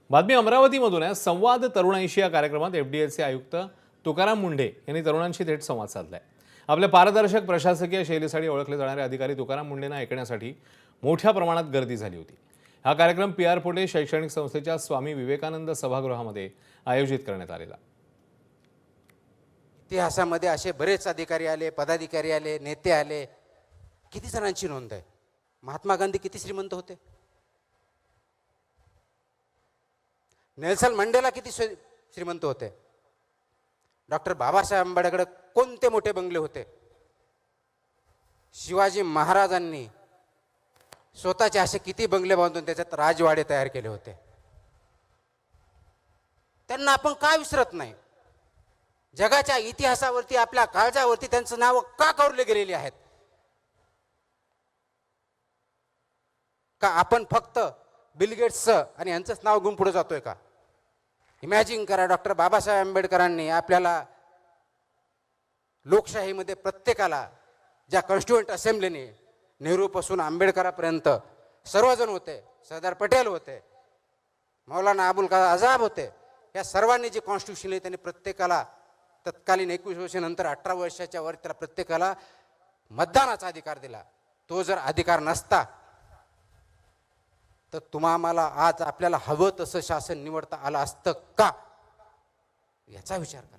बातमी अमरावतीमधून आहे. संवाद तरुणाईशी या कार्यक्रमात एफडीएचे आयुक्त तुकाराम मुंढे यांनी तरुणांशी थेट संवाद साधलाय. आपल्या पारदर्शक प्रशासकीय शैलीसाठी ओळखले जाणारे अधिकारी तुकाराम मुंढेंना ऐकण्यासाठी मोठ्या प्रमाणात गर्दी झाली होती. हा कार्यक्रम PR पोटे शैक्षणिक संस्थेच्या स्वामी विवेकानंद सभागृहामध्ये आयोजित करण्यात आलेला. इतिहासामध्ये असे बरेच अधिकारी आले, पदाधिकारी आले, नेते आले. किती जणांची नोंद आहे? महात्मा गांधी किती श्रीमंत होते? नेल्सन मंडेला किती श्रीमंत होते? डॉक्टर बाबासाहेब आंबेडकर कोणते मोठे बंगले होते? शिवाजी महाराजांनी स्वतःचे असे किती बंगले बांधून त्याच्यात राजवाडे तयार केले होते? त्यांना आपण का विसरत नाही? जगाच्या इतिहासावरती, आपल्या काळजावरती त्यांचं नाव का कोरले गेलेली आहेत? का आपण फक्त बिल गेट्स आणि यांचंच नाव घेऊन पुढे जातोय का? इमॅजिन करा, डॉक्टर बाबासाहेब आंबेडकरांनी आपल्याला लोकशाहीमध्ये प्रत्येकाला, ज्या कॉन्स्टिट्युएंट असेंब्लीने नेहरूपासून आंबेडकरापर्यंत सर्वजण होते, सरदार पटेल होते, मौलाना अबुल कलाम आझाद होते, या सर्वांनी जे कॉन्स्टिट्यूशन आहे त्यांनी प्रत्येकाला तत्कालीन 21 वर्षानंतर 18 वर्षाच्या वर त्याला प्रत्येकाला मतदानाचा अधिकार दिला. तो जर अधिकार नसता तर तुम्हाला आज आपल्याला हवं तसं शासन निवडता आलं असतं का? याचा विचार करा.